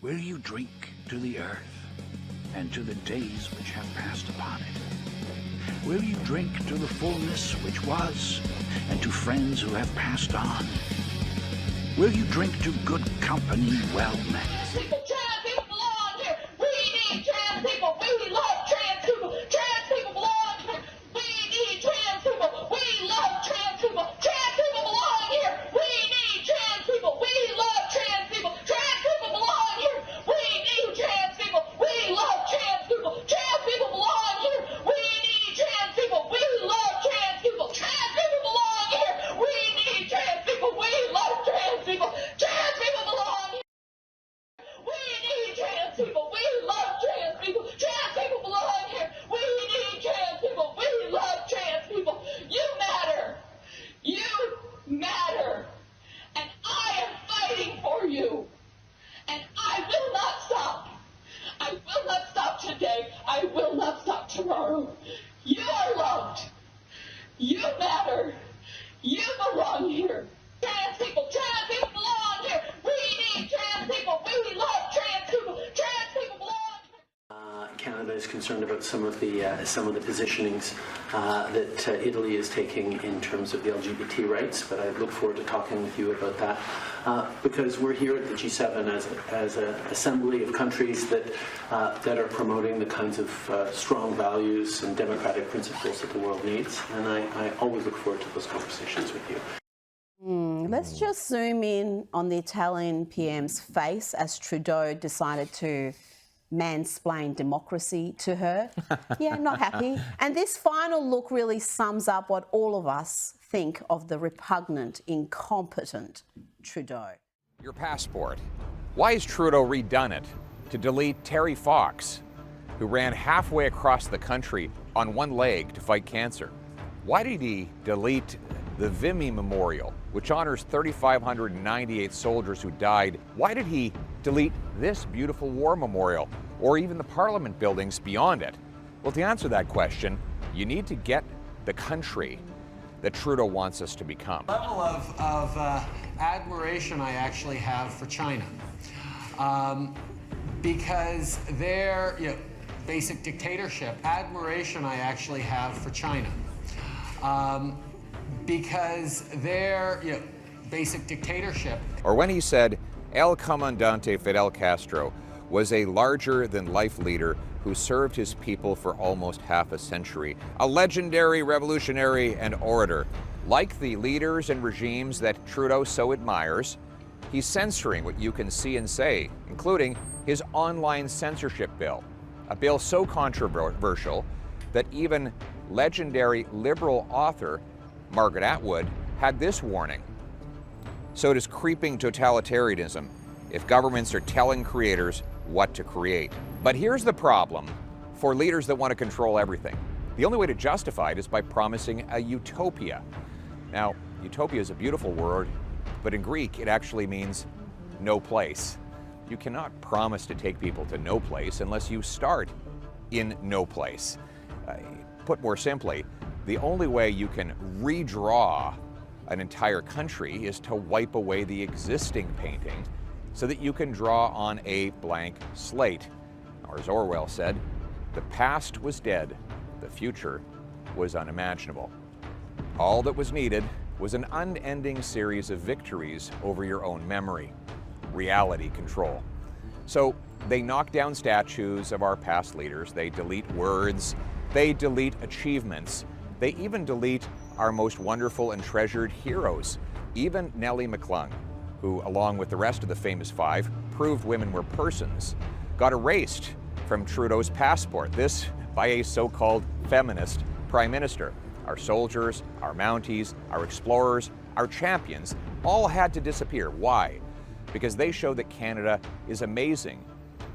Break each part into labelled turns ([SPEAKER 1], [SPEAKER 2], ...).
[SPEAKER 1] Will you drink to the earth and to the days which have passed upon it? Will you drink to the fullness which was and to friends who have passed on? Will you drink to good company well met?
[SPEAKER 2] Trans people belong here. We need trans people. We love trans people. Trans people belong here. We need trans people. We love trans people. Trans people belong here. We need trans people. We love trans people. Trans people belong here. We need trans people. We love trans people. Trans people belong here. We need trans people. We love trans people. Trans people belong here. We need trans people. We love trans people. Trans people belong here. We need trans people. We love trans people. Trans people belong here. We need trans people. We love trans people. You matter. You matter. And I am fighting for you. And I will not stop. I will not stop today. I will not stop tomorrow. You are loved. You matter. You belong here. Trans people belong here. We need trans people. We love trans people. Trans people belong here.
[SPEAKER 3] Canada is concerned about some of the positionings that Italy is taking in terms of the LGBT rights, but I look forward to talking with you about that because we're here at the G7 as an assembly of countries that are promoting the kinds of strong values and democratic principles that the world needs, and I always look forward to those conversations with you.
[SPEAKER 4] Let's just zoom in on the Italian PM's face as Trudeau decided to mansplain democracy to her. Yeah, not happy. And this final look really sums up what all of us think of the repugnant, incompetent Trudeau.
[SPEAKER 5] Your passport. Why has Trudeau redone it to delete Terry Fox, who ran halfway across the country on one leg to fight cancer? Why did he delete the Vimy Memorial, which honors 3,598 soldiers who died? Why did he delete this beautiful war memorial, or even the Parliament buildings beyond it? Well, to answer that question, you need to get the country that Trudeau wants us to become.
[SPEAKER 6] The level of admiration I actually have for China, because their basic dictatorship, admiration I actually have for China. Because their basic dictatorship.
[SPEAKER 5] Or when he said, El Comandante Fidel Castro was a larger-than-life leader who served his people for almost half a century, a legendary revolutionary and orator. Like the leaders and regimes that Trudeau so admires, he's censoring what you can see and say, including his online censorship bill, a bill so controversial that even legendary liberal author Margaret Atwood had this warning. So does creeping totalitarianism if governments are telling creators what to create. But here's the problem for leaders that want to control everything. The only way to justify it is by promising a utopia. Now, utopia is a beautiful word, but in Greek it actually means no place. You cannot promise to take people to no place unless you start in no place. Put more simply, the only way you can redraw an entire country is to wipe away the existing painting so that you can draw on a blank slate. Or as Orwell said, the past was dead, the future was unimaginable. All that was needed was an unending series of victories over your own memory, reality control. So they knock down statues of our past leaders, they delete words, they delete achievements, they even delete our most wonderful and treasured heroes. Even Nellie McClung, who, along with the rest of the famous five, proved women were persons, got erased from Trudeau's passport, this by a so-called feminist prime minister. Our soldiers, our Mounties, our explorers, our champions all had to disappear. Why? Because they show that Canada is amazing,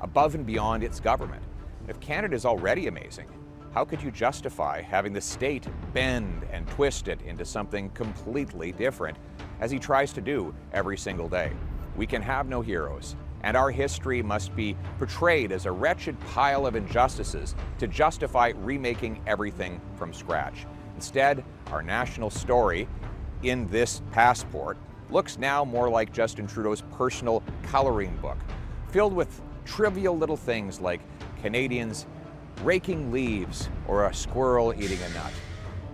[SPEAKER 5] above and beyond its government. If Canada is already amazing, how could you justify having the state bend and twist it into something completely different, as he tries to do every single day? We can have no heroes, and our history must be portrayed as a wretched pile of injustices to justify remaking everything from scratch. Instead, our national story in this passport looks now more like Justin Trudeau's personal coloring book, filled with trivial little things like Canadians raking leaves or a squirrel eating a nut.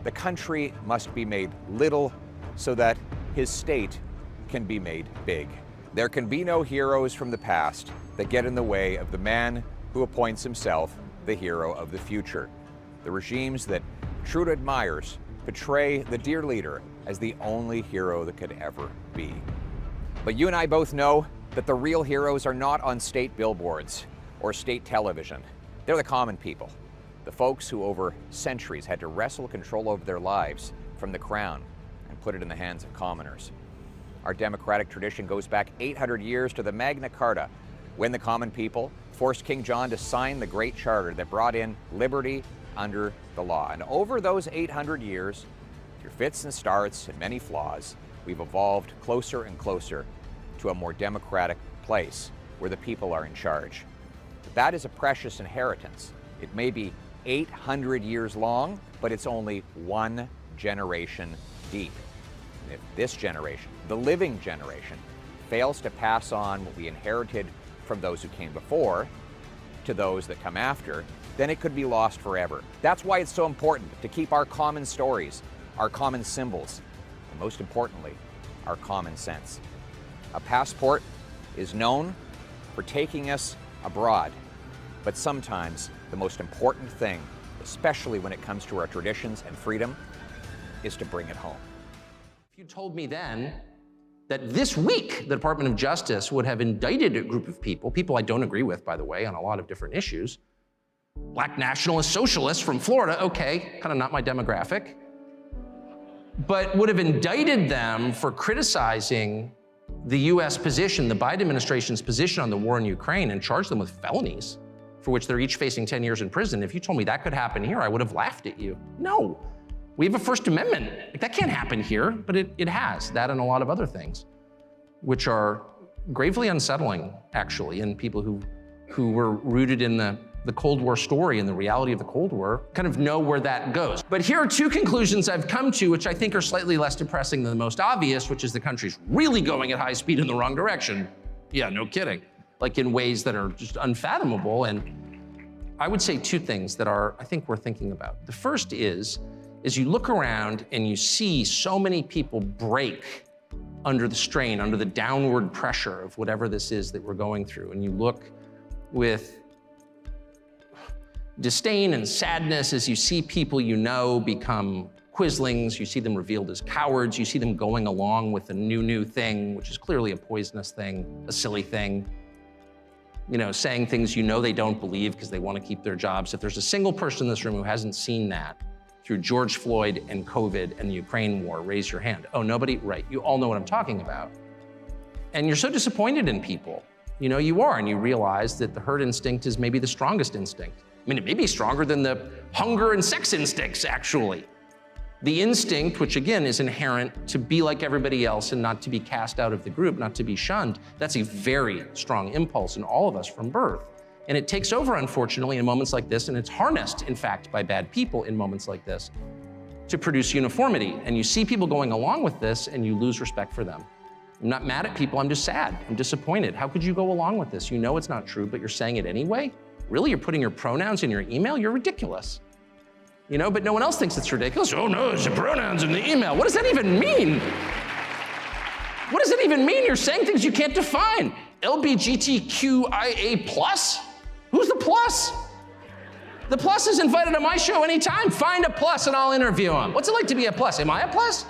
[SPEAKER 5] The country must be made little so that his state can be made big. There can be no heroes from the past that get in the way of the man who appoints himself the hero of the future. The regimes that Trudeau admires portray the dear leader as the only hero that could ever be. But you and I both know that the real heroes are not on state billboards or state television. They're the common people, the folks who over centuries had to wrestle control over their lives from the crown and put it in the hands of commoners. Our democratic tradition goes back 800 years to the Magna Carta, when the common people forced King John to sign the Great Charter that brought in liberty under the law. And over those 800 years, through fits and starts and many flaws, we've evolved closer and closer to a more democratic place where the people are in charge. That is a precious inheritance. It may be 800 years long, but it's only one generation deep. And if this generation, the living generation, fails to pass on what we inherited from those who came before to those that come after, then it could be lost forever. That's why it's so important to keep our common stories, our common symbols, and most importantly, our common sense. A passport is known for taking us abroad, but sometimes the most important thing, especially when it comes to our traditions and freedom, is to bring it home.
[SPEAKER 7] If you told me then that this week the Department of Justice would have indicted a group of people I don't agree with, by the way, on a lot of different issues, black nationalist socialists from Florida, okay, kind of not my demographic, but would have indicted them for criticizing the US position, the Biden administration's position on the war in Ukraine, and charged them with felonies for which they're each facing 10 years in prison. If you told me that could happen here, I would have laughed at you. No, we have a First Amendment. Like, that can't happen here, but it has, that and a lot of other things, which are gravely unsettling, actually, in people who were rooted in the Cold War story and the reality of the Cold War, kind of know where that goes. But here are two conclusions I've come to, which I think are slightly less depressing than the most obvious, which is the country's really going at high speed in the wrong direction. Yeah, no kidding. Like in ways that are just unfathomable. And I would say two things that I think we're thinking about. The first is you look around and you see so many people break under the strain, under the downward pressure of whatever this is that we're going through. And you look with disdain and sadness as you see people you know become quislings, you see them revealed as cowards, you see them going along with a new thing, which is clearly a poisonous thing, a silly thing, you know, saying things you know they don't believe because they want to keep their jobs. If there's a single person in this room who hasn't seen that through George Floyd and COVID and the Ukraine war, raise your hand. Oh, nobody? Right, you all know what I'm talking about. And you're so disappointed in people. You know you are, and you realize that the herd instinct is maybe the strongest instinct. I mean, it may be stronger than the hunger and sex instincts, actually. The instinct, which again is inherent to be like everybody else and not to be cast out of the group, not to be shunned, that's a very strong impulse in all of us from birth. And it takes over, unfortunately, in moments like this, and it's harnessed, in fact, by bad people in moments like this to produce uniformity. And you see people going along with this and you lose respect for them. I'm not mad at people, I'm just sad, I'm disappointed. How could you go along with this? You know it's not true, but you're saying it anyway? Really, you're putting your pronouns in your email? You're ridiculous. You know, but no one else thinks it's ridiculous. Oh no, it's your pronouns in the email. What does that even mean? What does it even mean? You're saying things you can't define. LGBTQIA+? Who's the plus? The plus is invited on my show anytime. Find a plus and I'll interview him. What's it like to be a plus? Am I a plus?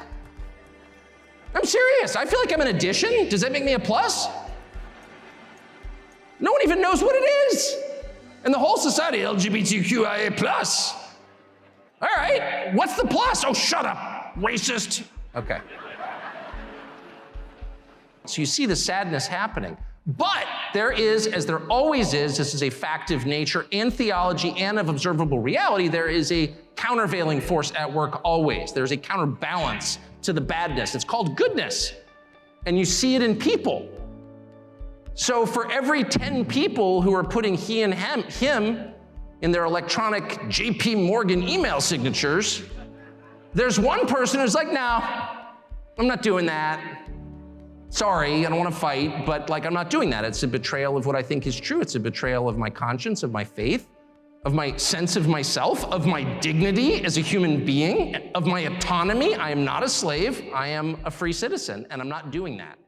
[SPEAKER 7] I'm serious. I feel like I'm an addition. Does that make me a plus? No one even knows what it is. And the whole society, LGBTQIA+. All right, what's the plus? Oh, shut up, racist. Okay. So you see the sadness happening. But there is, as there always is, this is a fact of nature and theology and of observable reality, there is a countervailing force at work always. There's a counterbalance to the badness. It's called goodness. And you see it in people. So for every 10 people who are putting he and him in their electronic JP Morgan email signatures, there's one person who's like, no, I'm not doing that. sorry, I don't want to fight, but like, I'm not doing that. It's a betrayal of what I think is true. It's a betrayal of my conscience, of my faith, of my sense of myself, of my dignity as a human being, of my autonomy. I am not a slave. I am a free citizen, and I'm not doing that.